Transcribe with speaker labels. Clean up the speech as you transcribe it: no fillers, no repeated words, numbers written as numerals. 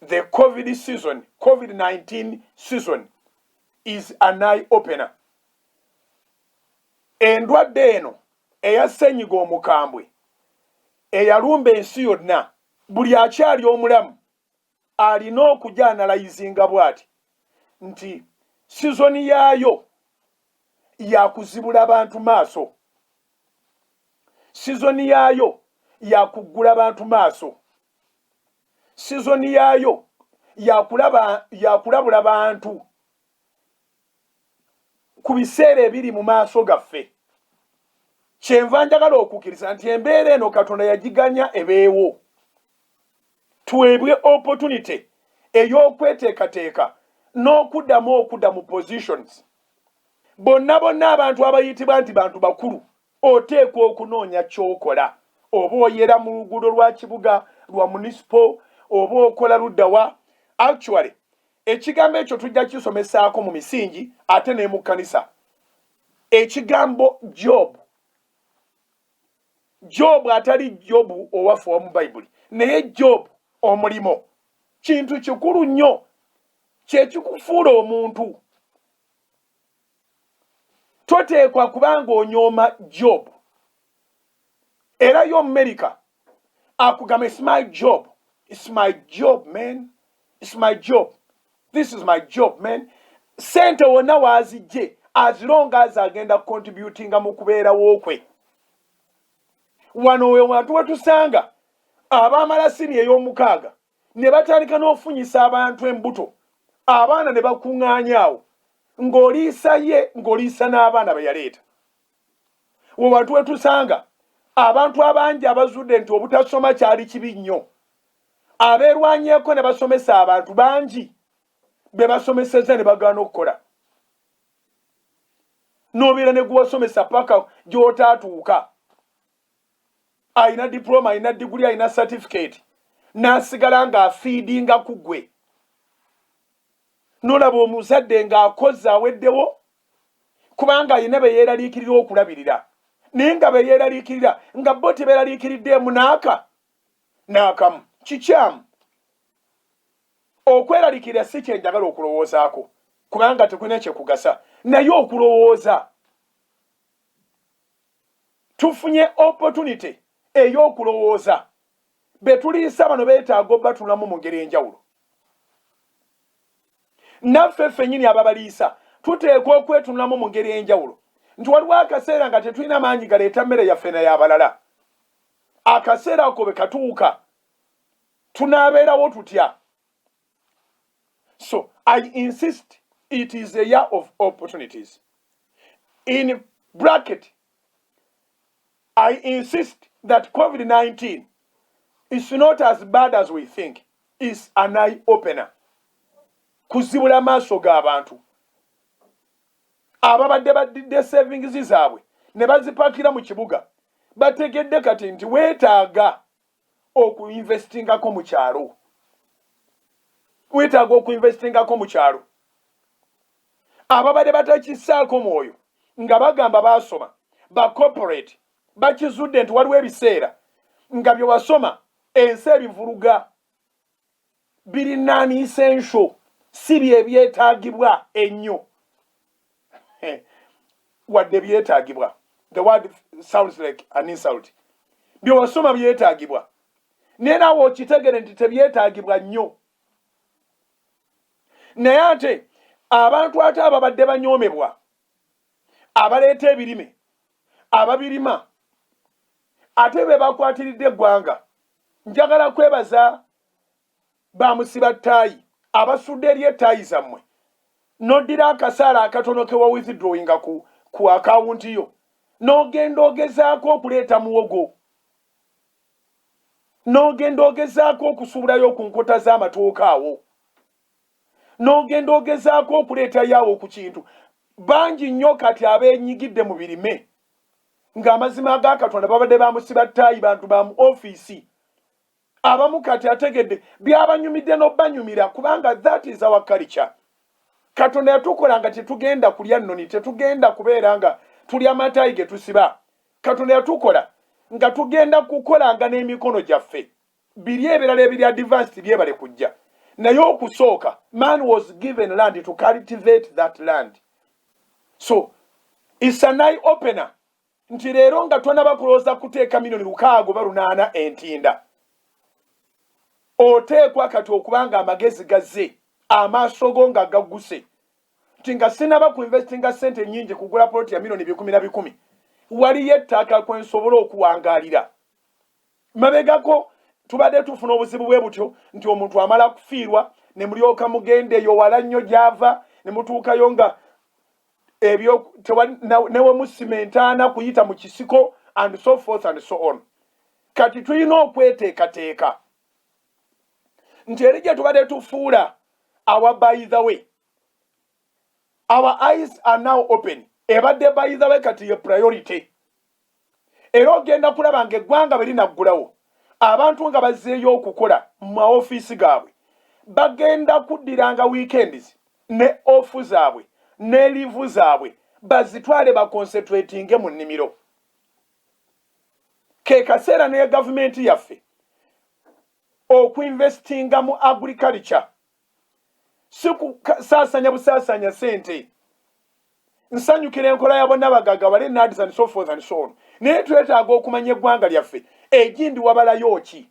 Speaker 1: the COVID-19 season is an eye-opener. Endwadde eno eya ssenyiga omukambwe eyalumba ensi yonna, buli akyali omulamu alina okujja analayizinga bw'ati nti sizoni yaayo yakuzibula abantu maaso, sizoni yaayo yakuggula abantu maaso, sizoni yaayo yakulabula bantu ku biseera ebiri mu maaso gaffe. Kyenva njagala okukkiriza nti embeera eno Katonda yagiganya ebeewo, tuweebwe opportunity ey'okweteekateeka n'okuddamu okudda mu positions. Bonna abantu abayitibwa nti bantu bakulu oteekwa okunoonya ky'okola, oba oyera mu luguudo lwa kibuga lwa municipal oba okola luddawa. Actually ekigambo ekyo tujja kisomesaako mu misingi ate ne mu kkanisa. Ekigambo Job atali Job owaffe wa mu Bayibuli, naye Job omulimo kintu kikulu nnyo kyekikufuula omuntu. Toteekwa kubanga onyooma Job. Era yo America akugamba it's my job. It's my job, man. It's my job. This is my job, man. Sente wonna waazijje as long as agenda contributinga mu kubeerawo kwe. Wano we wantu wetusanga abaamala sini ey'omukaaga ne batandika n'ofunyisa abantu embuto, abaana ne bakuŋŋaanyaawo, ng'oliisa ye ng'oliisa n'abaana be yaleeta. We wantu wetusanga abantu abangi abazudde nti obutasoma kyali kibi nnyo, abeerwanyeeko ne basomesa abantu bangi be basomeseza ne bagaana okukola. N'obeera ne guwasomesa paka gy'otaatuuka. Ayina diploma, ayina degree, ayina certificate, n'asigala ng'afiidinga ku ggwe. N'olaba omuzadde ng'akoze aweddewo kubanga ayina be yeeraliikirira okulabirira, naye nga be yeeraliikirira nga bo tebeeraliikiriddeemu n'akamu. Kikyamu okweraliikirira si kye njagala okulowoozaako kubanga tekulina kyekugasa, naye okulowooza. Tufunye opportunity ey'okulowooza. Be tuliisa bano beetaaga obatulamu mu ngeri enjawulo. Naffe ffennyini ababaliisa tuteekwa okwetunulamu mu ngeri enjawulo nti waliwo akaseera nga tetulina maanyi galeeta mmere yaffe n'ay'abalala. Akaseera ako bwe katuuka tunaabeerawo tutya? So I insist it is a year of opportunities. In bracket, I insist that COVID-19 is not as bad as we think. It's an eye-opener. Kuzibula maaso g'abantu. Ababadde badidde savings zaabwe ne bazipakira mu kibuga bategedde kati nti weetaaga okuinvestingako mu kyalo. Weetaaga okuinvestingako mu kyalo. Ababadde batakisaako mwoyo nga bagamba baasoma ba corporate bakizudde nti waliwo ebiseera nga bye wasoma ensi ebivuluga biri non-essential, si bye byetaagibwa ennyo. Wadde byetaagibwa. The word sounds like an insult. Bye wasoma byetaagibwa. Naye naawe okitegere nti tebyetaagibwa nnyo. Naye ate abantu ate ababadde banyoomebwa, abaleeta ebirime, ababirima, ate be bakwatiridde eggwanga. Njagala kwebaza bamusiba ttaayi abasudde eri ettaayi zammwe n'oddira akasaala akatono ke wa withdrawinga ku akawunti yo n'ogenda ogezaako okuleeta muwogo, n'ogenda ogezaako okusuulayo ku nkota z'amatooka awo, n'ogenda ogezaako okuleetayo awo ku kintu. Bangi nnyo kati abeenyigidde mu birime ng'amazima ga Katonda babadde bamusiba ttaayi bantu ba mu ofiisi. Abamu kati ategedde byabanyumidde n'obbanyumira kubanga that is our culture. Katonda yatukola nga tetugenda kulya nnoni, tetugenda kubeera nga tuli amataayi ge tusiba. Katonda yatukola nga tugenda kukolanga n'emikono gyaffe. Biri ebirala ebiri advanced byebale kujja. naye okusooka man was given land to cultivate that land. So it's an eye opener nti leero nga tonaba kulowooza kuteeka milioni 680 entinda oteekwa kati okubanga amagezi gazze amaaso go nga gagguse nti nga sinaba ku investinga ssente nnyingi kugula poloti ya milioni 10 waliyo ettaka kwe nsobola okuwangaalira. Mabegako tubadde tufuna obuzibu bwe butyo nti omuntu amala kufiirwa ne mulyoka mugende eyo wala nnyo gy'ava ne mutuukayo nga ebyo newe musimentaana kuyita mu kisiko and so forth and so on. Kati tulina okweteekateeka nti eri gye tubadde tufuula by the way. Our eyes are now open. Ebadde by the way kati ye priority. Era ogenda kulaba ng'eggwanga bwe linaggulawo abantu nga bazzeeyo okukola mu maofiisi gaabwe bagenda kuddiranga weekends ne ofu zaabwe ne livu zaabwe bazitwale baconcentratinge mu nnimiro. Ke kaseera ne gavumenti yaffe okuinvestinga mu agriculture si kusaasanya busaasanya sente. Nsanyukira enkola ya bonna bagaga bale NADS and so forth and so on. Naye twetaaga okumanya eggwanga lyaffe egindi wabalayo ki